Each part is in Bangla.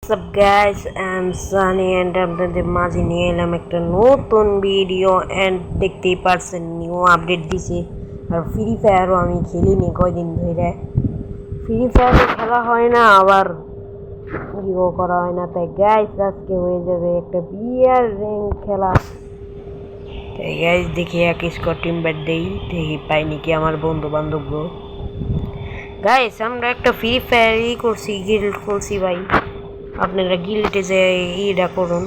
What's up guys, I'm Sunny and আপনাদের মাঝে নিয়ে এলাম একটা নতুন ভিডিও এন্ড দেখতেই পারছেন নিউ আপডেট দিছে আর ফ্রি ফায়ারও আমি খেলিনি কয়দিন ধরে ফ্রি ফায়ার খেলা হয় না আবার ভিডিও করা হয় না তাই গাইস আজকে হয়ে যাবে একটা বিয়ার র্যাঙ্ক খেলা তাই গাইস দেখি এক স্কোয়াড টিম ব্যাট দেই দেখি পাই নাকি আমার বন্ধু বান্ধব গাইস আমরা একটা ফ্রি ফায়ারই করছি গিল্ড করছি ভাই আপনারা গিল্ডে যে ইটা করুন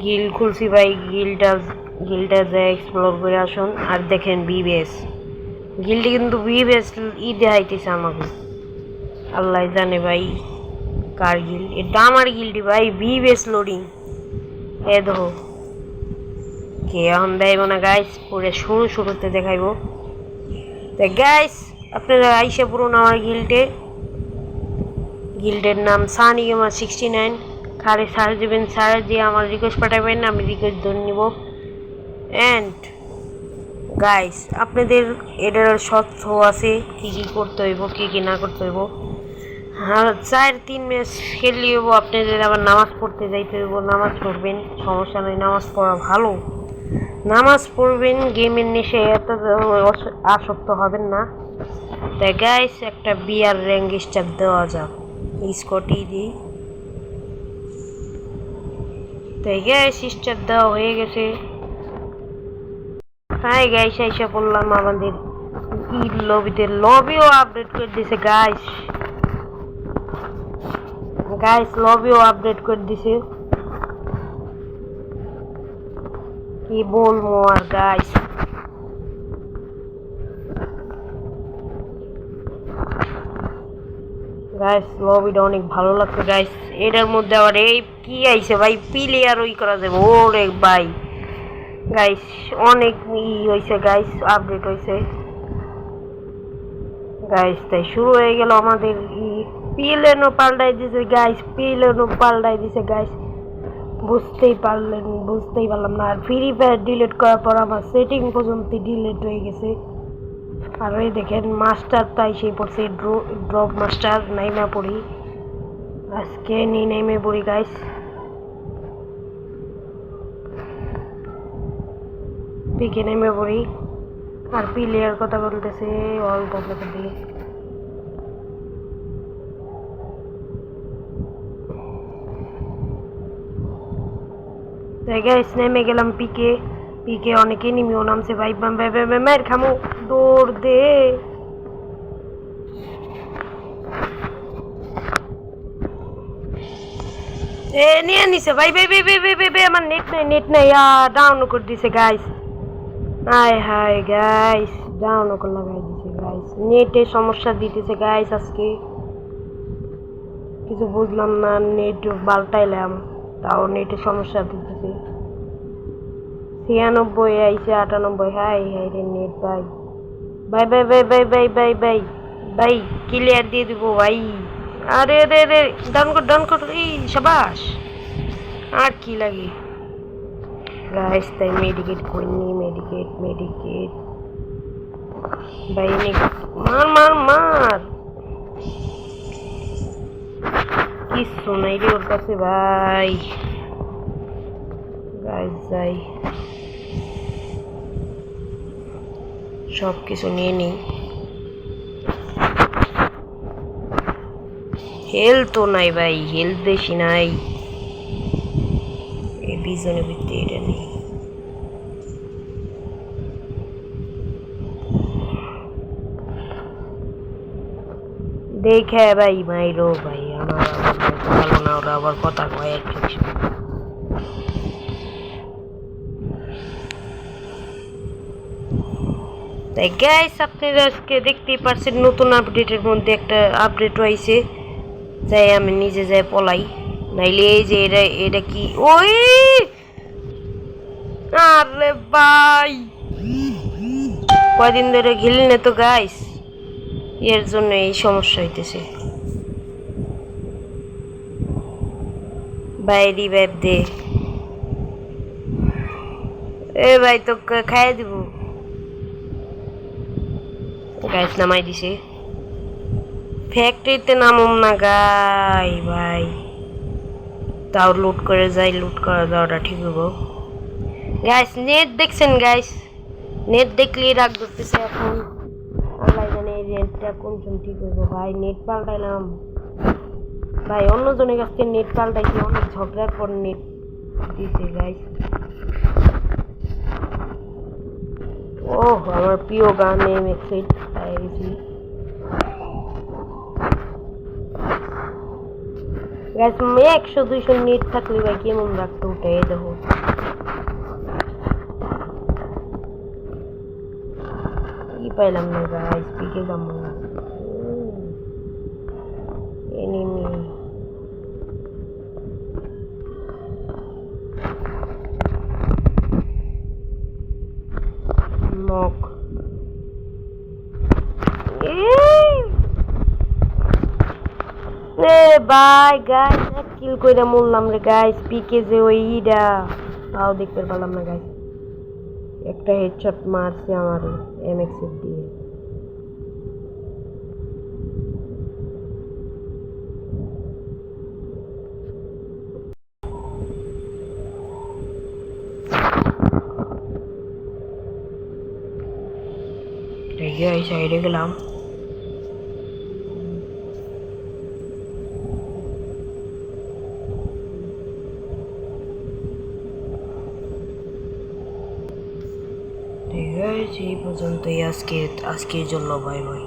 গিল্ড খুলছি ভাই গিল্ডটা যে এক্সপ্লোর করে আসুন আর দেখেন বিবিএস গিল্ডে কিন্তু বিবিএস দেখাইতেছে আমাকে আল্লাহ জানে ভাই কার গিল্ড এটা আমার গিল্ডি ভাই বিবিএস লোডিং এ দেখো কে এখন দেব না গাইস পরে শুরুতে দেখাইবো তো গাইস আপনারা আইসা পড়ুন আমার গিল্ডের নাম সানি গেমার 69 খারে সার্চ দিবেন সার্চ দিয়ে আমার রিকোয়েস্ট পাঠাবেন আমি রিকোয়েস্ট ধরে নিব এন্ড গাইস আপনাদের এটার শর্ত আছে কি কি করতে হইব কি না করতে হইব আর 4-3 ম্যাচ খেললে হইব আপনাদের আবার নামাজ পড়তে যাইতে হইব নামাজ পড়বেন সমস্যা নাই নামাজ পড়া ভালো নামাজ পড়বেন গেমের নেশায় এত আসক্ত হবেন না তাই গাইস একটা বিয়ার র্যাঙ্ক স্টার দেওয়া যাক স্কটি দিই তাই গাইস স্টার দেওয়া হয়ে গেছে তাই গাইস আইসা বললাম আমাদের লবিতে লবিও আপডেট করে দিছে গাইস লবিও আপডেট করে দিছে কি বলবো আর গাইস গাইস লবিটা অনেক ভালো লাগছে গাইস এটার মধ্যে আবার এই কি আইছে ভাই প্লেয়ার ওই করা যাবে ওরে ভাই গাইস অনেক হইছে গাইস আপডেট হইছে গাইস তাই শুরু হয়ে গেল আমাদের পিলেনও পাল্টাই দিছে গাইস বুঝতেই পারলাম না আর ফ্রি ফায়ার ডিলিট করার পর আমার সেটিং পর্যন্ত ডিলিট হয়ে গেছে আর ওই দেখেন মাস্টার তাই সেই পড়ছে ড্রপ মাস্টার নাইমা পড়ি আজকে নেমে পড়ি গাইস পিকে নেমে পড়ি আর প্লেয়ার কথা বলতেছে অল্প দিয়ে তাই গাইস নেমে গেলাম পিকে অনেক এনিমিও নামছে ভাই মার খামো দৌড় দে এ নিয়ে নিছে ভাই আমার নেট নাই ডাউন করে দিছে গাইস হাই গাইস ডাউন করে লাগাই দিছে গাইস নেটে সমস্যা দিতেছে গাইস আজকে কিছু বুঝলাম না নেট পাল্টাইলাম তাও নেটে সমস্যা দিতেছে 96 আইছে 98 হাই রে নেট ভাই ক্লিয়ার দিয়ে দিব ভাই আরে ডাউন কর এই শাবাশ আর কি লাগে গাইস তাই মেডিকেট ভাই মার কিছু নাই রে ওর কাছে ভাই গাইস যাই সব কিছু নিয়ে নিই হেলথ তো নাই ভাই হেলথ বেশি নাই এই বিজনের ভিত্তি এটা নেই দেখে ভাই মাইরো ভাই আমার ভালো না ওরা আবার কথা কয় একটু তাই গাইস আপনারা আজকে দেখতেই পারছেন নতুন আপডেটের মধ্যে একটা আপডেট হয়েছে যাই আমি নিজে যাই পলাই নাইলে এই যে এটা কি ওই আরে ভাই কয়দিন ধরে খেলি না তো গাইস এর জন্য এই সমস্যা হইতেছে ভাই রিভাইভ দে এ ভাই তো খাইয়ে দিব গাইস নামাই দিছে ফ্যাক্টরিতে নামুম না গাই ভাই, তাও লুট করে যাই, লুট করা যাওয়াটা ঠিক হবো। গাইস নেট দেখছেন গাইস, নেট দেখলেই রাগ ধরতেছে এখন। আল্লাহ জানে এই নেটটা কোন সময় ঠিক হইবো। ভাই নেট পাল্টাইলাম ভাই, অন্যজনের কাছ থেকে নেট পাল্টাইছি, অনেক ঝগড়ার পর নেট দিয়েছে গাইস। ওহ আমার প্রিয় গান এমএক্স8 পেয়ে গেছি গাইস। 100-200 নেট থাকলে ভাই কেমন রাখতে উঠে দেখো। কি পাইলাম না গাইস, পিকে যাবো এনিমি। নক এ ভাই গাইস, এক কিল কইরা মরলাম রে গাইস। পিকে যে ওই ইডা তাও দেখতে পেলাম না গাইস, একটা হেডশট মারছে আমার এমএক্স8 দিয়ে। এই সাইডে গেলাম। ঠিক আছে এই পর্যন্তই আজকের জন্য, বাই বাই।